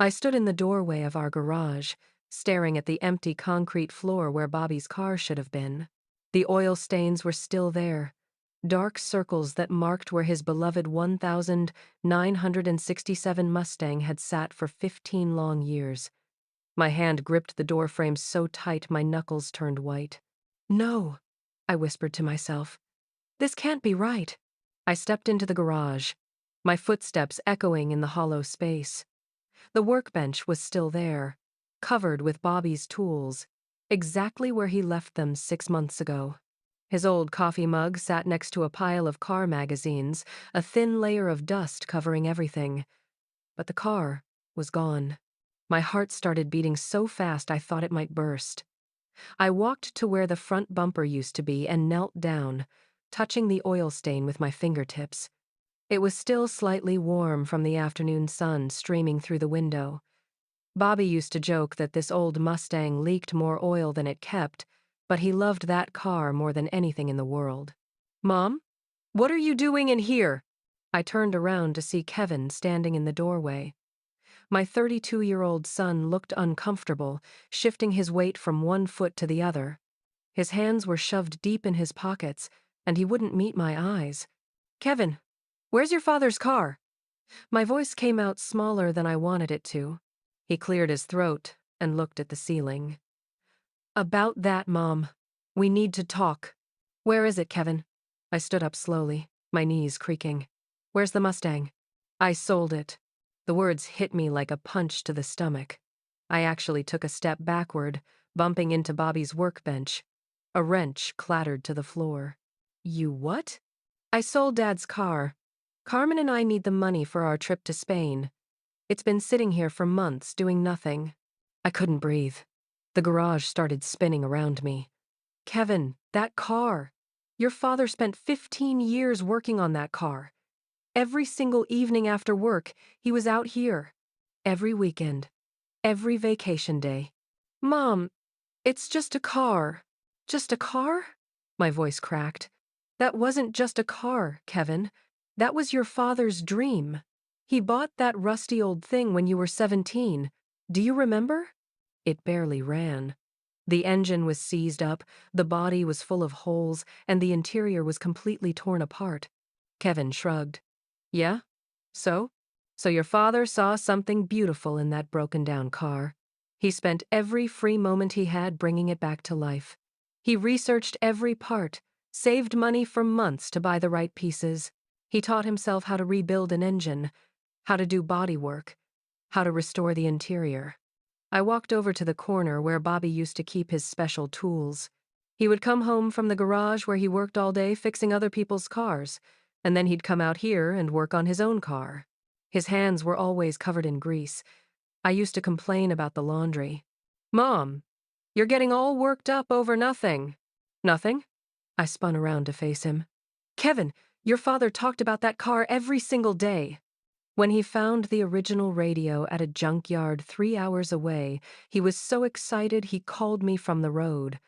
I stood in the doorway of our garage, staring at the empty concrete floor where Bobby's car should have been. The oil stains were still there, dark circles that marked where his beloved 1967 Mustang had sat for 15 long years. My hand gripped the door frame so tight my knuckles turned white. "No," I whispered to myself. "This can't be right." I stepped into the garage, my footsteps echoing in the hollow space. The workbench was still there, covered with Bobby's tools, exactly where he left them 6 months ago. His old coffee mug sat next to a pile of car magazines, a thin layer of dust covering everything. But the car was gone. My heart started beating so fast I thought it might burst. I walked to where the front bumper used to be and knelt down, touching the oil stain with my fingertips. It was still slightly warm from the afternoon sun streaming through the window. Bobby used to joke that this old Mustang leaked more oil than it kept, but he loved that car more than anything in the world. "Mom? What are you doing in here?" I turned around to see Kevin standing in the doorway. My 32-year-old son looked uncomfortable, shifting his weight from one foot to the other. His hands were shoved deep in his pockets, and he wouldn't meet my eyes. "Kevin, where's your father's car?" My voice came out smaller than I wanted it to. He cleared his throat and looked at the ceiling. "About that, Mom. We need to talk." "Where is it, Kevin?" I stood up slowly, my knees creaking. "Where's the Mustang?" "I sold it." The words hit me like a punch to the stomach. I actually took a step backward, bumping into Bobby's workbench. A wrench clattered to the floor. "You what?" "I sold Dad's car. Carmen and I need the money for our trip to Spain. It's been sitting here for months, doing nothing." I couldn't breathe. The garage started spinning around me. "Kevin, that car. Your father spent 15 years working on that car. Every single evening after work, he was out here. Every weekend. Every vacation day." "Mom, it's just a car." "Just a car?" My voice cracked. "That wasn't just a car, Kevin. That was your father's dream. He bought that rusty old thing when you were 17. Do you remember?" It barely ran. The engine was seized up, the body was full of holes, and the interior was completely torn apart. Kevin shrugged. "Yeah? So? So your father saw something beautiful in that broken-down car. He spent every free moment he had bringing it back to life. He researched every part, saved money for months to buy the right pieces. He taught himself how to rebuild an engine, how to do body work, how to restore the interior." I walked over to the corner where Bobby used to keep his special tools. He would come home from the garage where he worked all day fixing other people's cars, and then he'd come out here and work on his own car. His hands were always covered in grease. I used to complain about the laundry. "Mom, you're getting all worked up over nothing." "Nothing?" I spun around to face him. "Kevin, your father talked about that car every single day. When he found the original radio at a junkyard 3 hours away, he was so excited he called me from the road.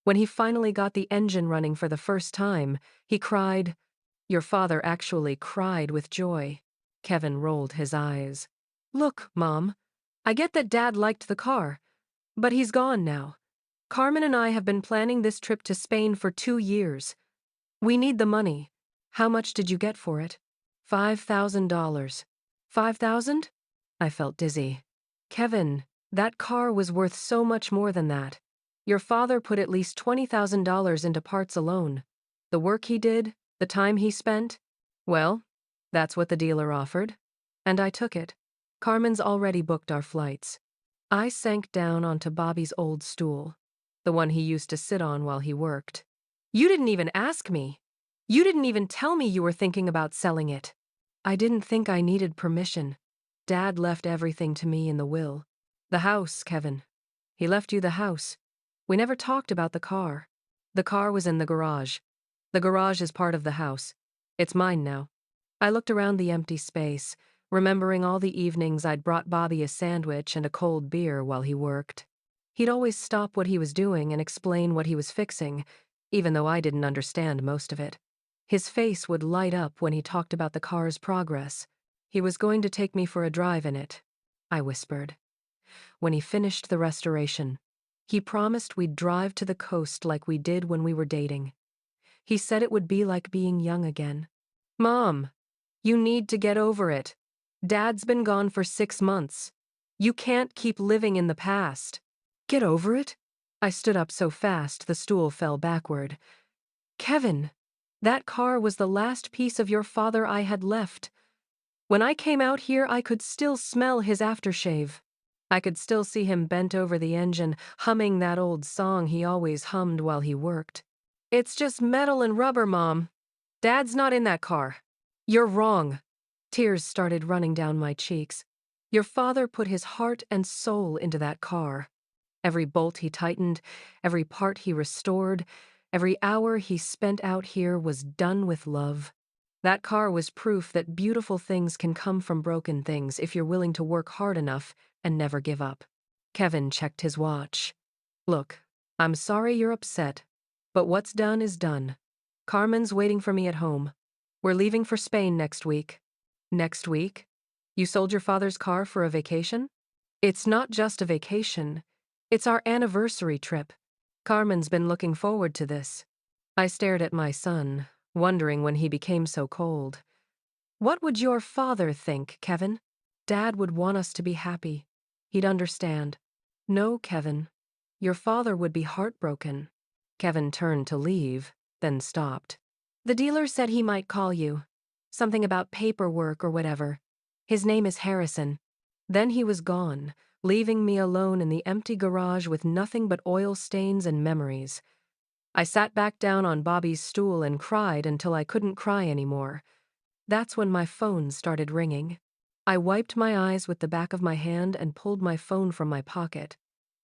When he finally got the engine running for the first time, he cried. Your father actually cried with joy." Kevin rolled his eyes. "Look, Mom, I get that Dad liked the car, but he's gone now. Carmen and I have been planning this trip to Spain for 2 years. We need the money. How much did you get for it?" $5,000. $5,000? I felt dizzy. "Kevin, that car was worth so much more than that. Your father put at least $20,000 into parts alone. The work he did, the time he spent. Well, that's what the dealer offered. And I took it. Carmen's already booked our flights." I sank down onto Bobby's old stool, the one he used to sit on while he worked. "You didn't even ask me. You didn't even tell me you were thinking about selling it." "I didn't think I needed permission. Dad left everything to me in the will. The house, Kevin. He left you the house. We never talked about the car. The car was in the garage. The garage is part of the house. It's mine now." I looked around the empty space, remembering all the evenings I'd brought Bobby a sandwich and a cold beer while he worked. He'd always stop what he was doing and explain what he was fixing, even though I didn't understand most of it. His face would light up when he talked about the car's progress. He was going to take me for a drive in it. I whispered. When he finished the restoration, he promised we'd drive to the coast like we did when we were dating. He said it would be like being young again. Mom, you need to get over it. Dad's been gone for 6 months. You can't keep living in the past. Get over it? I stood up so fast the stool fell backward. Kevin, that car was the last piece of your father I had left. When I came out here, I could still smell his aftershave. I could still see him bent over the engine, humming that old song he always hummed while he worked. It's just metal and rubber, Mom. Dad's not in that car. You're wrong. Tears started running down my cheeks. Your father put his heart and soul into that car. Every bolt he tightened, every part he restored, every hour he spent out here was done with love. That car was proof that beautiful things can come from broken things if you're willing to work hard enough and never give up. Kevin checked his watch. Look, I'm sorry you're upset, but what's done is done. Carmen's waiting for me at home. We're leaving for Spain next week. Next week? You sold your father's car for a vacation? It's not just a vacation. It's our anniversary trip. Carmen's been looking forward to this. I stared at my son, wondering when he became so cold. What would your father think, Kevin? Dad would want us to be happy. He'd understand. No, Kevin. Your father would be heartbroken. Kevin turned to leave, then stopped. The dealer said he might call you. Something about paperwork or whatever. His name is Harrison. Then he was gone, leaving me alone in the empty garage with nothing but oil stains and memories. I sat back down on Bobby's stool and cried until I couldn't cry anymore. That's when my phone started ringing. I wiped my eyes with the back of my hand and pulled my phone from my pocket.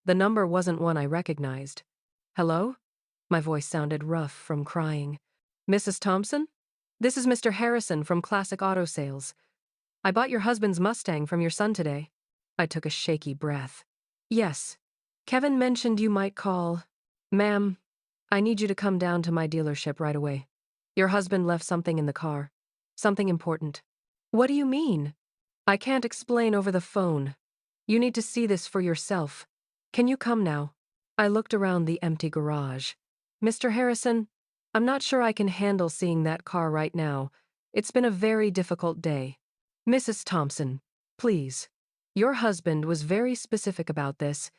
The number wasn't one I recognized. Hello? My voice sounded rough from crying. Mrs. Thompson? This is Mr. Harrison from Classic Auto Sales. I bought your husband's Mustang from your son today. I took a shaky breath. Yes. Kevin mentioned you might call. Ma'am, I need you to come down to my dealership right away. Your husband left something in the car. Something important. What do you mean? I can't explain over the phone. You need to see this for yourself. Can you come now? I looked around the empty garage. Mr. Harrison, I'm not sure I can handle seeing that car right now. It's been a very difficult day. Mrs. Thompson, please. Your husband was very specific about this.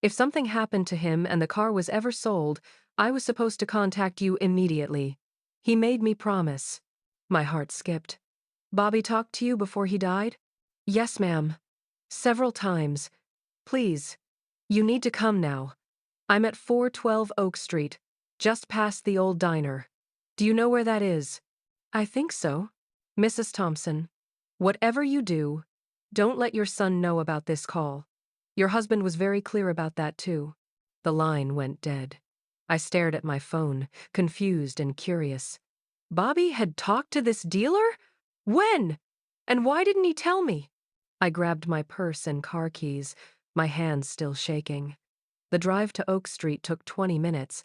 If something happened to him and the car was ever sold, I was supposed to contact you immediately. He made me promise. My heart skipped. Bobby talked to you before he died? Yes, ma'am. Several times. Please. You need to come now. I'm at 412 Oak Street, just past the old diner. Do you know where that is? I think so. Mrs. Thompson, whatever you do, don't let your son know about this call. Your husband was very clear about that too. The line went dead. I stared at my phone, confused and curious. Bobby had talked to this dealer? When? And why didn't he tell me? I grabbed my purse and car keys, my hands still shaking. The drive to Oak Street took 20 minutes,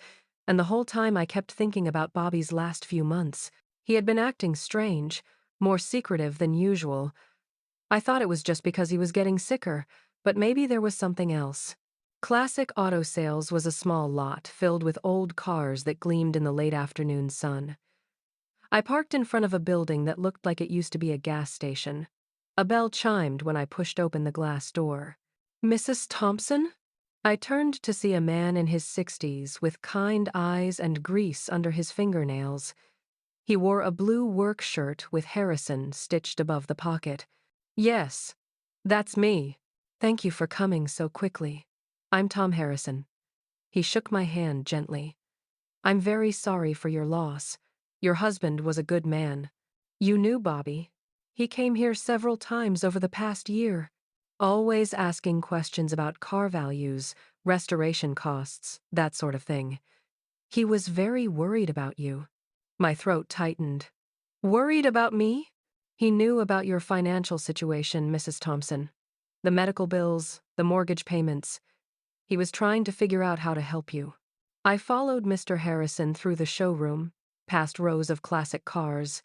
and the whole time I kept thinking about Bobby's last few months. He had been acting strange, more secretive than usual. I thought it was just because he was getting sicker, but maybe there was something else. Classic Auto Sales was a small lot filled with old cars that gleamed in the late afternoon sun. I parked in front of a building that looked like it used to be a gas station. A bell chimed when I pushed open the glass door. Mrs. Thompson? I turned to see a man in his 60s with kind eyes and grease under his fingernails. He wore a blue work shirt with Harrison stitched above the pocket. Yes, that's me. Thank you for coming so quickly. I'm Tom Harrison. He shook my hand gently. I'm very sorry for your loss. Your husband was a good man. You knew Bobby. He came here several times over the past year, always asking questions about car values, restoration costs, that sort of thing. He was very worried about you. My throat tightened. Worried about me? He knew about your financial situation, Mrs. Thompson. The medical bills, the mortgage payments. He was trying to figure out how to help you. I followed Mr. Harrison through the showroom, past rows of classic cars.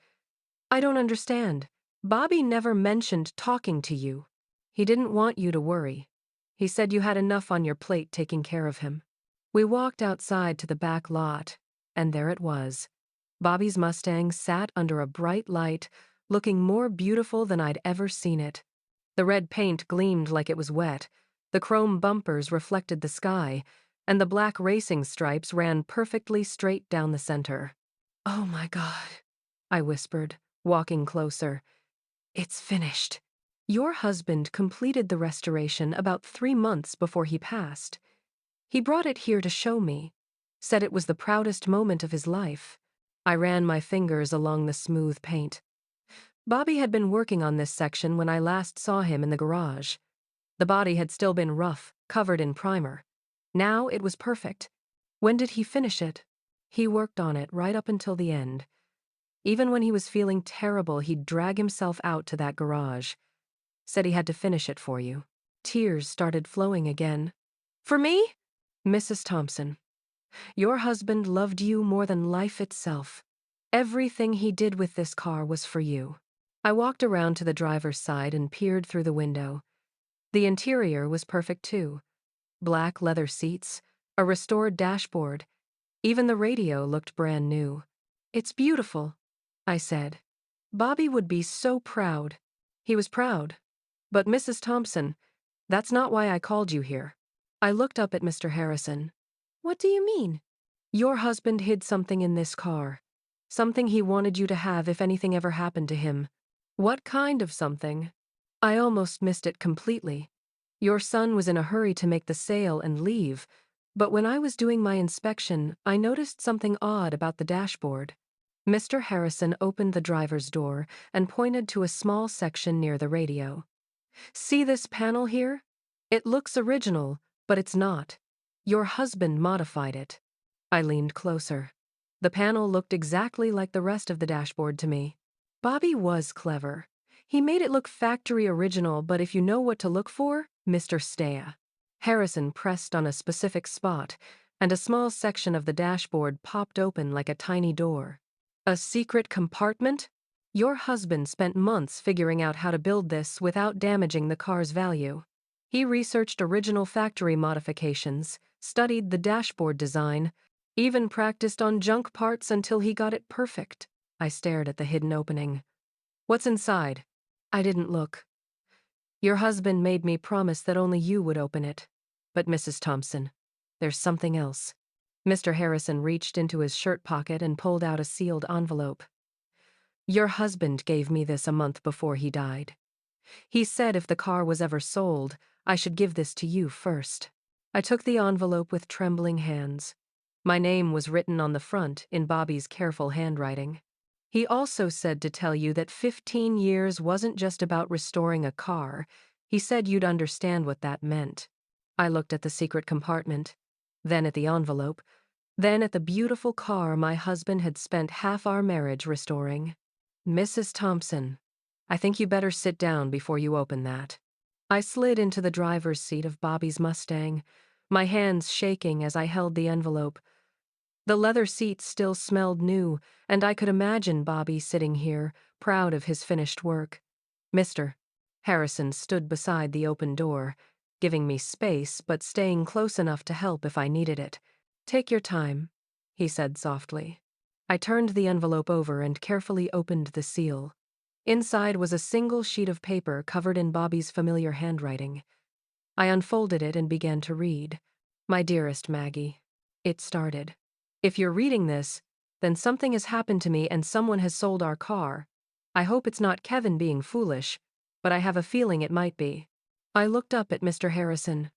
I don't understand. Bobby never mentioned talking to you. He didn't want you to worry. He said you had enough on your plate taking care of him. We walked outside to the back lot, and there it was. Bobby's Mustang sat under a bright light, looking more beautiful than I'd ever seen it. The red paint gleamed like it was wet, the chrome bumpers reflected the sky, and the black racing stripes ran perfectly straight down the center. "Oh my God," I whispered, walking closer. "It's finished." Your husband completed the restoration about 3 months before he passed. He brought it here to show me, said it was the proudest moment of his life. I ran my fingers along the smooth paint. Bobby had been working on this section when I last saw him in the garage. The body had still been rough, covered in primer. Now it was perfect. When did he finish it? He worked on it right up until the end. Even when he was feeling terrible, he'd drag himself out to that garage. Said he had to finish it for you. Tears started flowing again. "For me?" "Mrs. Thompson, your husband loved you more than life itself. Everything he did with this car was for you." I walked around to the driver's side and peered through the window. The interior was perfect too. Black leather seats, a restored dashboard. Even the radio looked brand new. "It's beautiful," I said. "Bobby would be so proud." He was proud. "But Mrs. Thompson, that's not why I called you here." I looked up at Mr. Harrison. "What do you mean?" "Your husband hid something in this car. Something he wanted you to have if anything ever happened to him." "What kind of something?" I almost missed it completely. Your son was in a hurry to make the sale and leave, but when I was doing my inspection, I noticed something odd about the dashboard. Mr. Harrison opened the driver's door and pointed to a small section near the radio. "See this panel here? It looks original, but it's not. Your husband modified it." I leaned closer. The panel looked exactly like the rest of the dashboard to me. Bobby was clever. He made it look factory original, but if you know what to look for, Mr. Stea. Harrison pressed on a specific spot, and a small section of the dashboard popped open like a tiny door. "A secret compartment?" Your husband spent months figuring out how to build this without damaging the car's value. He researched original factory modifications, studied the dashboard design, even practiced on junk parts until he got it perfect. I stared at the hidden opening. "What's inside?" I didn't look. "Your husband made me promise that only you would open it. But Mrs. Thompson, there's something else." Mr. Harrison reached into his shirt pocket and pulled out a sealed envelope. "Your husband gave me this a month before he died. He said if the car was ever sold, I should give this to you first." I took the envelope with trembling hands. My name was written on the front in Bobby's careful handwriting. He also said to tell you that 15 years wasn't just about restoring a car. He said you'd understand what that meant. I looked at the secret compartment, then at the envelope, then at the beautiful car my husband had spent half our marriage restoring. "Mrs. Thompson, I think you better sit down before you open that." I slid into the driver's seat of Bobby's Mustang, my hands shaking as I held the envelope. The leather seats still smelled new, and I could imagine Bobby sitting here, proud of his finished work. "Mr. Harrison stood beside the open door, giving me space but staying close enough to help if I needed it. "Take your time," he said softly. I turned the envelope over and carefully opened the seal. Inside was a single sheet of paper covered in Bobby's familiar handwriting. I unfolded it and began to read. "My dearest Maggie," it started. "If you're reading this, then something has happened to me and someone has sold our car. I hope it's not Kevin being foolish, but I have a feeling it might be." I looked up at Mr. Harrison.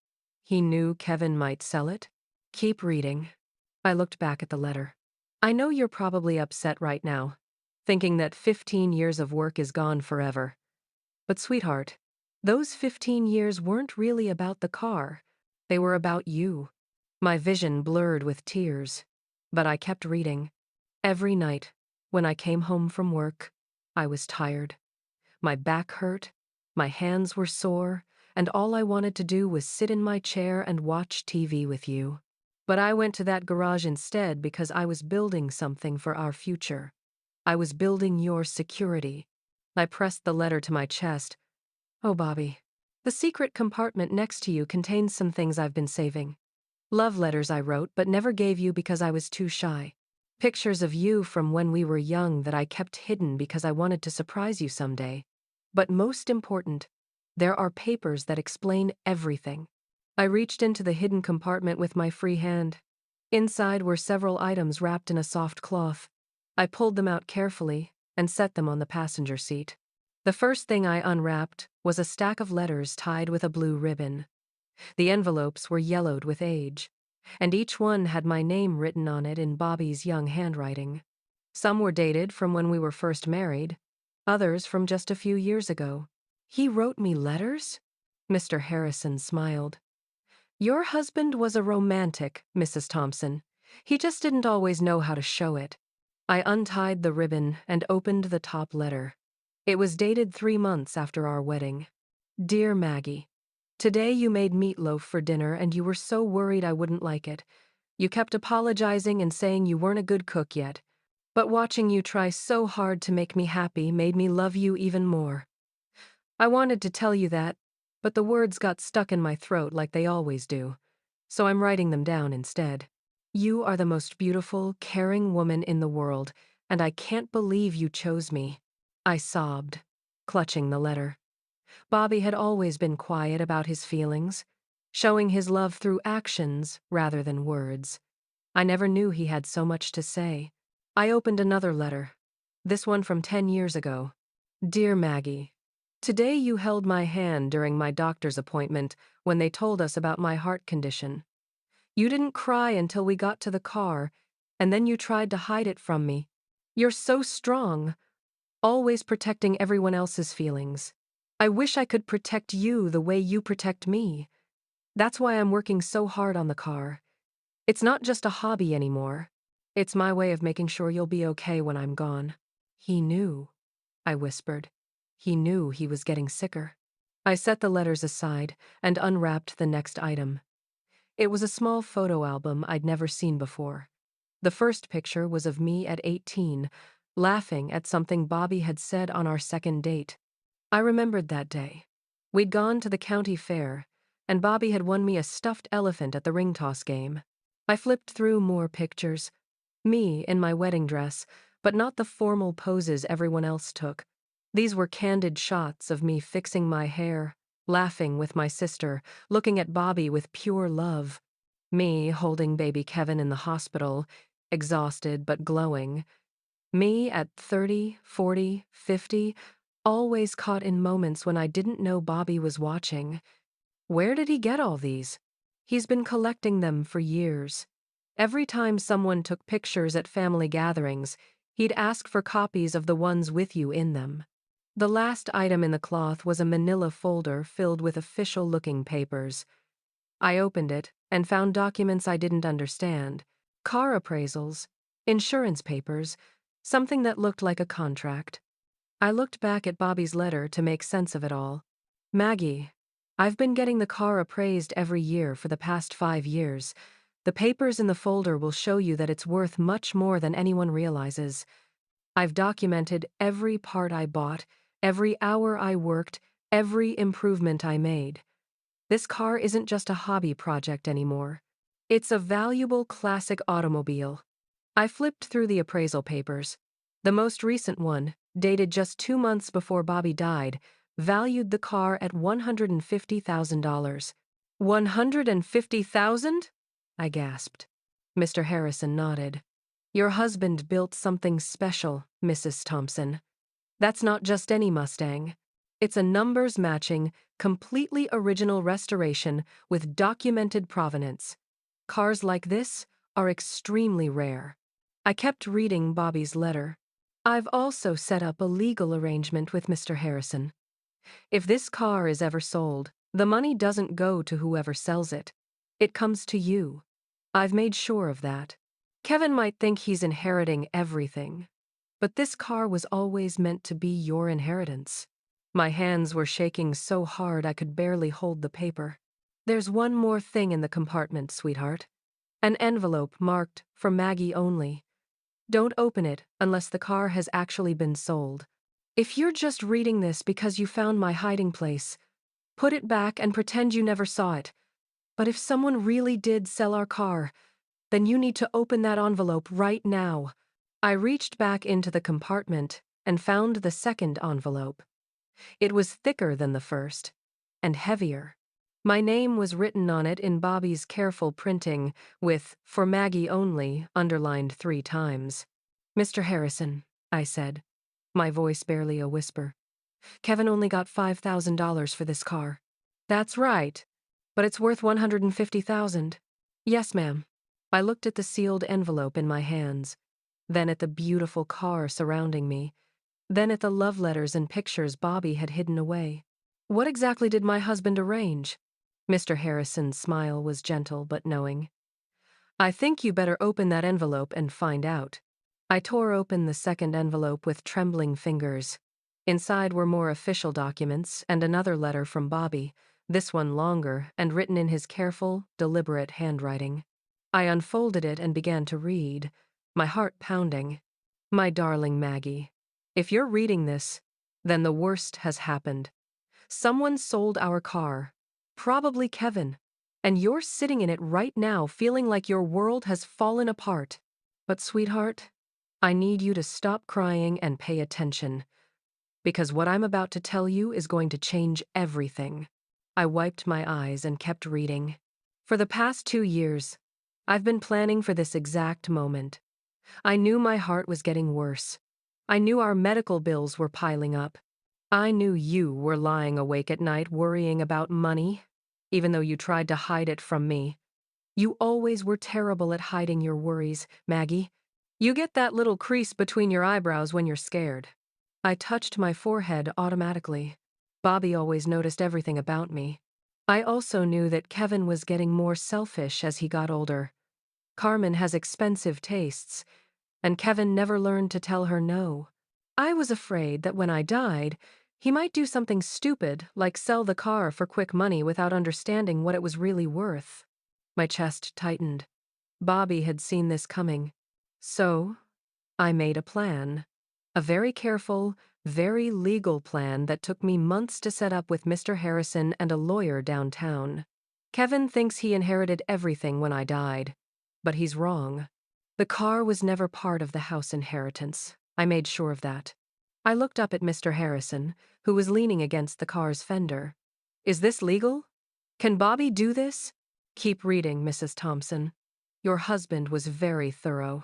He knew Kevin might sell it? "Keep reading." I looked back at the letter. "I know you're probably upset right now, thinking that 15 years of work is gone forever. But sweetheart, those 15 years weren't really about the car. They were about you." My vision blurred with tears, but I kept reading. "Every night, when I came home from work, I was tired. My back hurt, my hands were sore, and all I wanted to do was sit in my chair and watch TV with you. But I went to that garage instead because I was building something for our future. I was building your security." I pressed the letter to my chest. "Oh, Bobby, The secret compartment next to you contains some things I've been saving. Love letters I wrote but never gave you because I was too shy. Pictures of you from when we were young that I kept hidden because I wanted to surprise you someday. But most important, there are papers that explain everything. I reached into the hidden compartment with my free hand. Inside were several items wrapped in a soft cloth. I pulled them out carefully and set them on the passenger seat. The first thing I unwrapped was a stack of letters tied with a blue ribbon. The envelopes were yellowed with age, and each one had my name written on it in Bobby's young handwriting. Some were dated from when we were first married, others from just a few years ago. He wrote me letters? Mr. Harrison smiled. Your husband was a romantic, Mrs. Thompson. He just didn't always know how to show it. I untied the ribbon and opened the top letter. It was dated 3 months after our wedding. Dear Maggie, today you made meatloaf for dinner and you were so worried I wouldn't like it. You kept apologizing and saying you weren't a good cook yet. But watching you try so hard to make me happy made me love you even more. I wanted to tell you that, but the words got stuck in my throat like they always do. So I'm writing them down instead. You are the most beautiful, caring woman in the world, and I can't believe you chose me. I sobbed, clutching the letter. Bobby had always been quiet about his feelings, showing his love through actions rather than words. I never knew he had so much to say. I opened another letter, this one from 10 years ago. Dear Maggie, today you held my hand during my doctor's appointment when they told us about my heart condition. You didn't cry until we got to the car, and then you tried to hide it from me. You're so strong, always protecting everyone else's feelings. I wish I could protect you the way you protect me. That's why I'm working so hard on the car. It's not just a hobby anymore. It's my way of making sure you'll be okay when I'm gone. He knew, I whispered. He knew he was getting sicker. I set the letters aside and unwrapped the next item. It was a small photo album I'd never seen before. The first picture was of me at 18, laughing at something Bobby had said on our second date. I remembered that day. We'd gone to the county fair, and Bobby had won me a stuffed elephant at the ring toss game. I flipped through more pictures. Me in my wedding dress, but not the formal poses everyone else took. These were candid shots of me fixing my hair, laughing with my sister, looking at Bobby with pure love. Me holding baby Kevin in the hospital, exhausted but glowing. Me at 30, 40, 50, always caught in moments when I didn't know Bobby was watching. Where did he get all these? He's been collecting them for years. Every time someone took pictures at family gatherings, he'd ask for copies of the ones with you in them. The last item in the cloth was a manila folder filled with official-looking papers. I opened it and found documents I didn't understand. Car appraisals, insurance papers, something that looked like a contract. I looked back at Bobby's letter to make sense of it all. Maggie, I've been getting the car appraised every year for the past 5 years. The papers in the folder will show you that it's worth much more than anyone realizes. I've documented every part I bought, every hour I worked, every improvement I made. This car isn't just a hobby project anymore. It's a valuable classic automobile. I flipped through the appraisal papers. The most recent one, dated just 2 months before Bobby died, valued the car at $150,000. $150,000? I gasped. Mr. Harrison nodded. Your husband built something special, Mrs. Thompson. That's not just any Mustang. It's a numbers-matching, completely original restoration with documented provenance. Cars like this are extremely rare. I kept reading Bobby's letter. I've also set up a legal arrangement with Mr. Harrison. If this car is ever sold, the money doesn't go to whoever sells it. It comes to you. I've made sure of that. Kevin might think he's inheriting everything, but this car was always meant to be your inheritance. My hands were shaking so hard I could barely hold the paper. There's one more thing in the compartment, sweetheart. An envelope marked for Maggie only. Don't open it unless the car has actually been sold. If you're just reading this because you found my hiding place, Put it back and pretend you never saw it. But if someone really did sell our car, then you need to open that envelope right now." I reached back into the compartment and found the second envelope. It was thicker than the first, and heavier. My name was written on it in Bobby's careful printing, with "For Maggie Only" underlined 3 times. "Mr. Harrison," I said, my voice barely a whisper. "Kevin only got $5,000 for this car." "That's right, but it's worth $150,000. "Yes, ma'am." I looked at the sealed envelope in my hands, then at the beautiful car surrounding me, then at the love letters and pictures Bobby had hidden away. "What exactly did my husband arrange?" Mr. Harrison's smile was gentle but knowing. "I think you better open that envelope and find out." I tore open the second envelope with trembling fingers. Inside were more official documents and another letter from Bobby, this one longer and written in his careful, deliberate handwriting. I unfolded it and began to read, my heart pounding. "My darling Maggie, if you're reading this, then the worst has happened. Someone sold our car, probably Kevin, and you're sitting in it right now feeling like your world has fallen apart. But sweetheart, I need you to stop crying and pay attention, because what I'm about to tell you is going to change everything." I wiped my eyes and kept reading. "For the past 2 years, I've been planning for this exact moment. I knew my heart was getting worse. I knew our medical bills were piling up. I knew you were lying awake at night worrying about money, even though you tried to hide it from me. You always were terrible at hiding your worries, Maggie. You get that little crease between your eyebrows when you're scared." I touched my forehead automatically. Bobby always noticed everything about me. I also knew that Kevin was getting more selfish as he got older. Carmen has expensive tastes, and Kevin never learned to tell her no. I was afraid that when I died, he might do something stupid, like sell the car for quick money without understanding what it was really worth. My chest tightened. Bobby had seen this coming. So, I made a plan. A very careful, very legal plan that took me months to set up with Mr. Harrison and a lawyer downtown. Kevin thinks he inherited everything when I died, but he's wrong. The car was never part of the house inheritance. I made sure of that. I looked up at Mr. Harrison, who was leaning against the car's fender. "Is this legal? Can Bobby do this?" "Keep reading, Mrs. Thompson. Your husband was very thorough."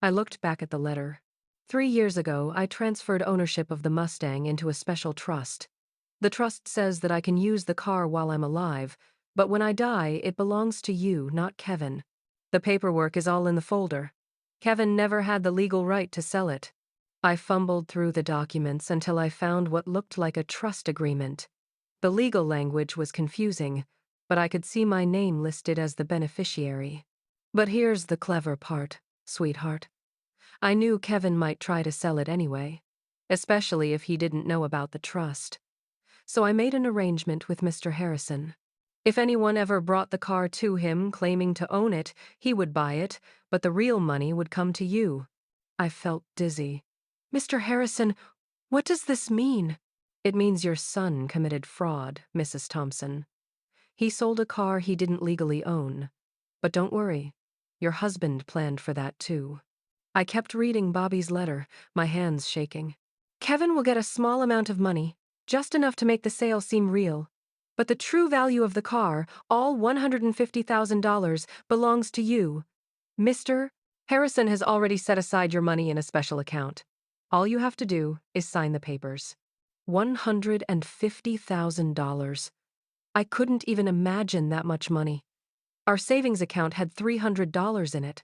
I looked back at the letter. 3 years ago, I transferred ownership of the Mustang into a special trust. The trust says that I can use the car while I'm alive, but when I die, it belongs to you, not Kevin. The paperwork is all in the folder. Kevin never had the legal right to sell it. I fumbled through the documents until I found what looked like a trust agreement. The legal language was confusing, but I could see my name listed as the beneficiary. But here's the clever part, sweetheart. I knew Kevin might try to sell it anyway, especially if he didn't know about the trust. So I made an arrangement with Mr. Harrison. If anyone ever brought the car to him claiming to own it, he would buy it, but the real money would come to you. I felt dizzy. "Mr. Harrison, what does this mean?" "It means your son committed fraud, Mrs. Thompson. He sold a car he didn't legally own. But don't worry, your husband planned for that too." I kept reading Bobby's letter, my hands shaking. "Kevin will get a small amount of money, just enough to make the sale seem real. But the true value of the car, all $150,000, belongs to you. Mr. Harrison has already set aside your money in a special account. All you have to do is sign the papers." $150,000. I couldn't even imagine that much money. Our savings account had $300 in it.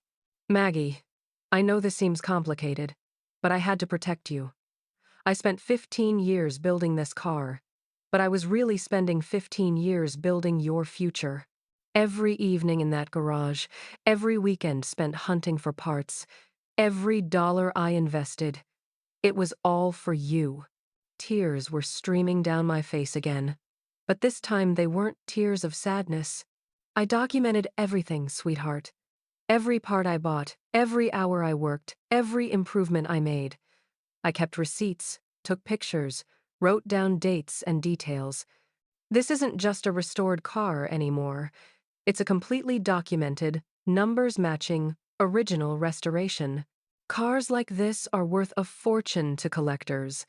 "Maggie, I know this seems complicated, but I had to protect you. I spent 15 years building this car, but I was really spending 15 years building your future. Every evening in that garage, every weekend spent hunting for parts, every dollar I invested, it was all for you." Tears were streaming down my face again, but this time they weren't tears of sadness. "I documented everything, sweetheart. Every part I bought, every hour I worked, every improvement I made. I kept receipts, took pictures, wrote down dates and details. This isn't just a restored car anymore. It's a completely documented, numbers-matching, original restoration. Cars like this are worth a fortune to collectors.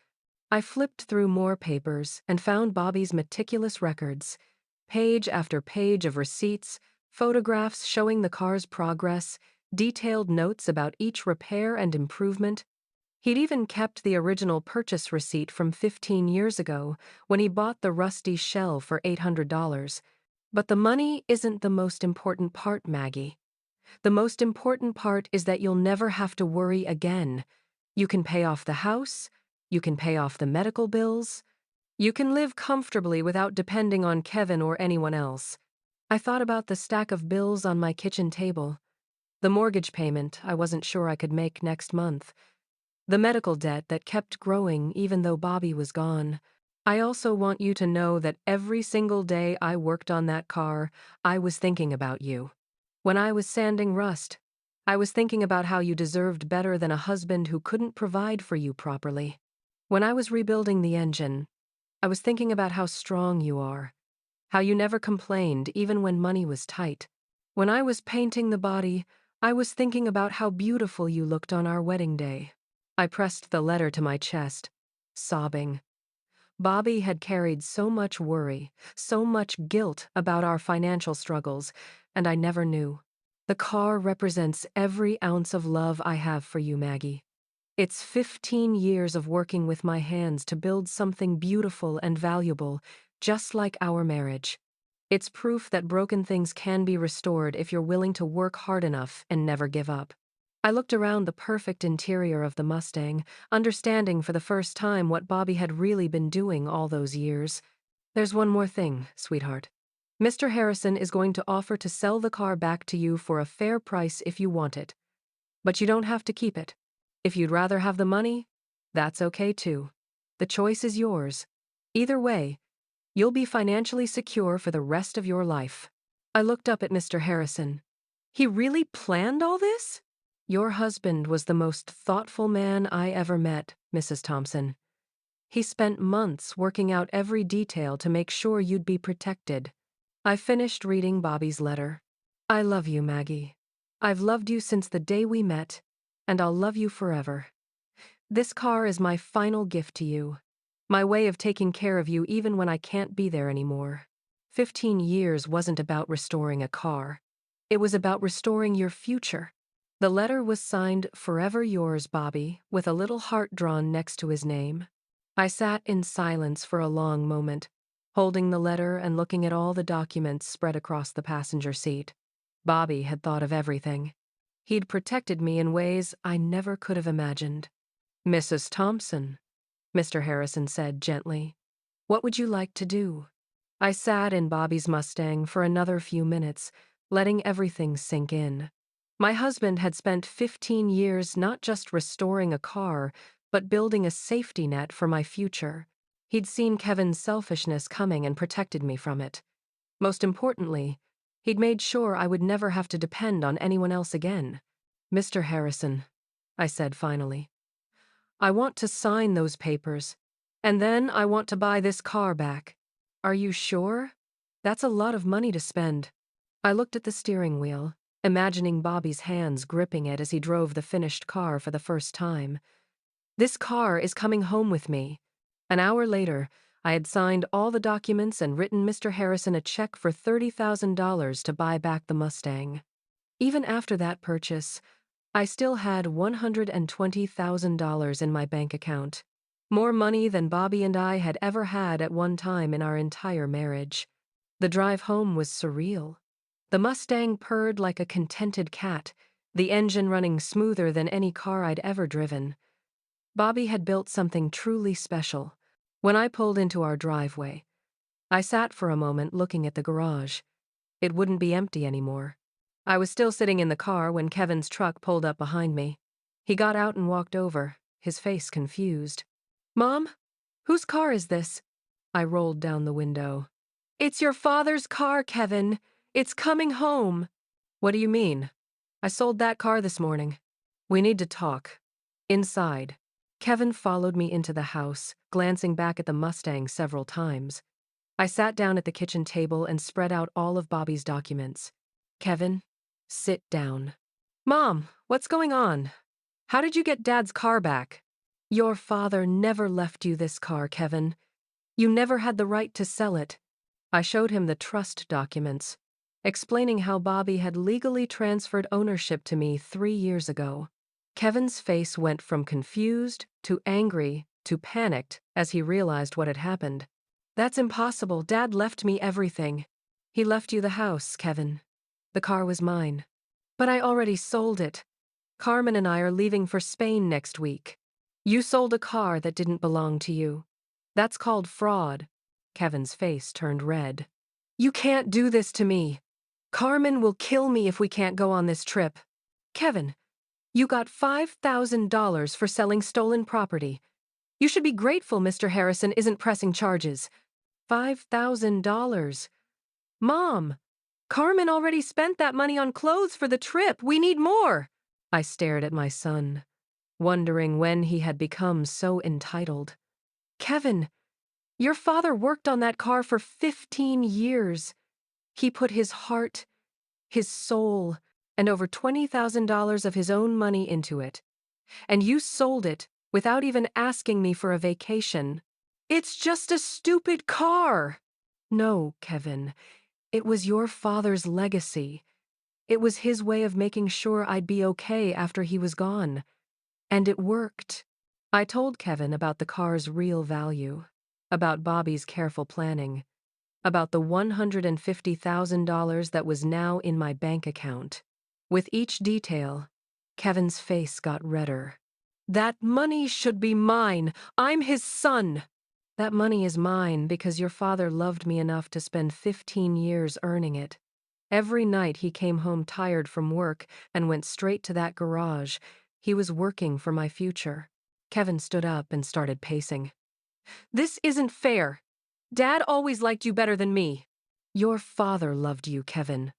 I flipped through more papers and found Bobby's meticulous records. Page after page of receipts, photographs showing the car's progress, detailed notes about each repair and improvement. He'd even kept the original purchase receipt from 15 years ago when he bought the rusty shell for $800. But the money isn't the most important part, Maggie. The most important part is that you'll never have to worry again. You can pay off the house, you can pay off the medical bills, you can live comfortably without depending on Kevin or anyone else. I thought about the stack of bills on my kitchen table, the mortgage payment I wasn't sure I could make next month, the medical debt that kept growing even though Bobby was gone. I also want you to know that every single day I worked on that car, I was thinking about you. When I was sanding rust, I was thinking about how you deserved better than a husband who couldn't provide for you properly. When I was rebuilding the engine, I was thinking about how strong you are, how you never complained even when money was tight. When I was painting the body, I was thinking about how beautiful you looked on our wedding day. I pressed the letter to my chest, sobbing. Bobby had carried so much worry, so much guilt about our financial struggles, and I never knew. The car represents every ounce of love I have for you, Maggie. It's 15 years of working with my hands to build something beautiful and valuable, just like our marriage. It's proof that broken things can be restored if you're willing to work hard enough and never give up. I looked around the perfect interior of the Mustang, understanding for the first time what Bobby had really been doing all those years. There's one more thing, sweetheart. Mr. Harrison is going to offer to sell the car back to you for a fair price if you want it. But you don't have to keep it. If you'd rather have the money, that's okay too. The choice is yours. Either way, you'll be financially secure for the rest of your life. I looked up at Mr. Harrison. He really planned all this? Your husband was the most thoughtful man I ever met, Mrs. Thompson. He spent months working out every detail to make sure you'd be protected. I finished reading Bobby's letter. I love you, Maggie. I've loved you since the day we met, and I'll love you forever. This car is my final gift to you, my way of taking care of you even when I can't be there anymore. 15 years wasn't about restoring a car. It was about restoring your future. The letter was signed "Forever Yours, Bobby," with a little heart drawn next to his name. I sat in silence for a long moment, holding the letter and looking at all the documents spread across the passenger seat. Bobby had thought of everything. He'd protected me in ways I never could have imagined. "Mrs. Thompson," Mr. Harrison said gently, "what would you like to do?" I sat in Bobby's Mustang for another few minutes, letting everything sink in. My husband had spent 15 years not just restoring a car, but building a safety net for my future. He'd seen Kevin's selfishness coming and protected me from it. Most importantly, he'd made sure I would never have to depend on anyone else again. "Mr. Harrison," I said finally, "I want to sign those papers, and then I want to buy this car back. Are you sure? That's a lot of money to spend." I looked at the steering wheel, imagining Bobby's hands gripping it as he drove the finished car for the first time. This car is coming home with me. An hour later, I had signed all the documents and written Mr. Harrison a check for $30,000 to buy back the Mustang. Even after that purchase, I still had $120,000 in my bank account, more money than Bobby and I had ever had at one time in our entire marriage. The drive home was surreal. The Mustang purred like a contented cat, the engine running smoother than any car I'd ever driven. Bobby had built something truly special. When I pulled into our driveway, I sat for a moment looking at the garage. It wouldn't be empty anymore. I was still sitting in the car when Kevin's truck pulled up behind me. He got out and walked over, his face confused. "Mom, whose car is this?" I rolled down the window. "It's your father's car, Kevin. It's coming home." "What do you mean?" "I sold that car this morning. We need to talk." Inside, Kevin followed me into the house, glancing back at the Mustang several times. I sat down at the kitchen table and spread out all of Bobby's documents. Kevin, sit down. Mom, what's going on? How did you get Dad's car back? Your father never left you this car, Kevin. You never had the right to sell it. I showed him the trust documents, explaining how Bobby had legally transferred ownership to me 3 years ago. Kevin's face went from confused to angry to panicked as he realized what had happened. That's impossible. Dad left me everything. He left you the house, Kevin. The car was mine. But I already sold it. Carmen and I are leaving for Spain next week. You sold a car that didn't belong to you. That's called fraud. Kevin's face turned red. You can't do this to me. Carmen will kill me if we can't go on this trip. Kevin, you got $5,000 for selling stolen property. You should be grateful Mr. Harrison isn't pressing charges. $5,000. Mom, Carmen already spent that money on clothes for the trip. We need more. I stared at my son, wondering when he had become so entitled. Kevin, your father worked on that car for 15 years. He put his heart, his soul, and over $20,000 of his own money into it. And you sold it without even asking me for a vacation. It's just a stupid car. No, Kevin, it was your father's legacy. It was his way of making sure I'd be okay after he was gone. And it worked. I told Kevin about the car's real value, about Bobby's careful planning, about the $150,000 that was now in my bank account. With each detail, Kevin's face got redder. That money should be mine. I'm his son. That money is mine because your father loved me enough to spend 15 years earning it. Every night he came home tired from work and went straight to that garage. He was working for my future. Kevin stood up and started pacing. This isn't fair. Dad always liked you better than me. Your father loved you, Kevin.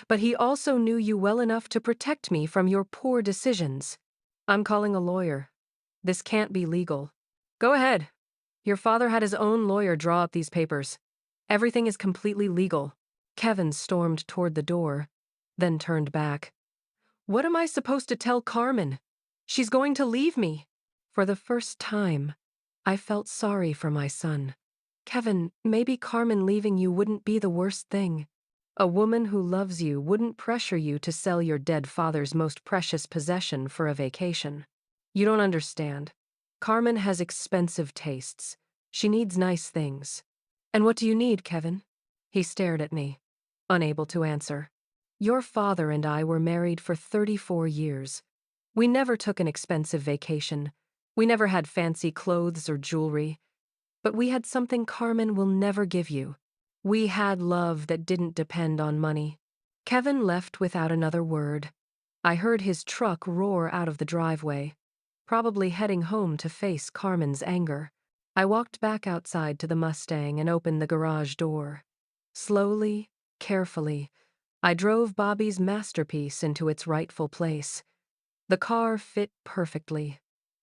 But he also knew you well enough to protect me from your poor decisions. I'm calling a lawyer. This can't be legal. Go ahead. Your father had his own lawyer draw up these papers. Everything is completely legal. Kevin stormed toward the door, then turned back. What am I supposed to tell Carmen? She's going to leave me. For the first time, I felt sorry for my son. Kevin, maybe Carmen leaving you wouldn't be the worst thing. A woman who loves you wouldn't pressure you to sell your dead father's most precious possession for a vacation. You don't understand. Carmen has expensive tastes. She needs nice things. And what do you need, Kevin? He stared at me, unable to answer. Your father and I were married for 34 years. We never took an expensive vacation. We never had fancy clothes or jewelry. But we had something Carmen will never give you. We had love that didn't depend on money. Kevin left without another word. I heard his truck roar out of the driveway, probably heading home to face Carmen's anger. I walked back outside to the Mustang and opened the garage door. Slowly, carefully, I drove Bobby's masterpiece into its rightful place. The car fit perfectly,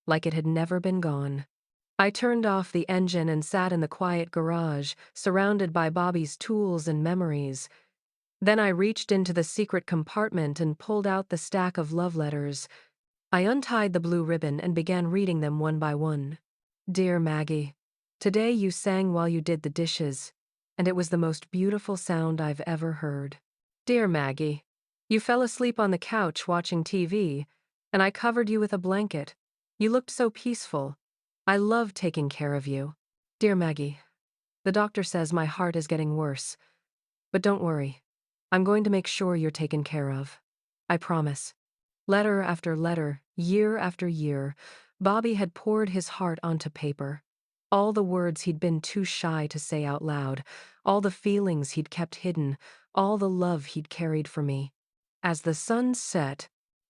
like it had never been gone. I turned off the engine and sat in the quiet garage, surrounded by Bobby's tools and memories. Then I reached into the secret compartment and pulled out the stack of love letters. I untied the blue ribbon and began reading them one by one. Dear Maggie, today you sang while you did the dishes, and it was the most beautiful sound I've ever heard. Dear Maggie, you fell asleep on the couch watching TV, and I covered you with a blanket. You looked so peaceful. I love taking care of you. Dear Maggie, the doctor says my heart is getting worse. But don't worry. I'm going to make sure you're taken care of. I promise. Letter after letter, year after year, Bobby had poured his heart onto paper. All the words he'd been too shy to say out loud, all the feelings he'd kept hidden, all the love he'd carried for me. As the sun set,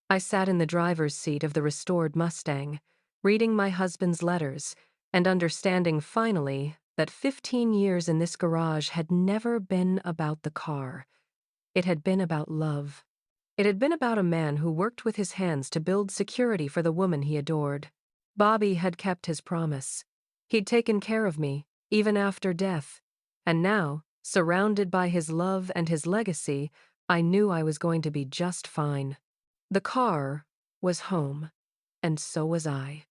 I sat in the driver's seat of the restored Mustang, reading my husband's letters, and understanding finally that 15 years in this garage had never been about the car. It had been about love. It had been about a man who worked with his hands to build security for the woman he adored. Bobby had kept his promise. He'd taken care of me, even after death. And now, surrounded by his love and his legacy, I knew I was going to be just fine. The car was home, and so was I.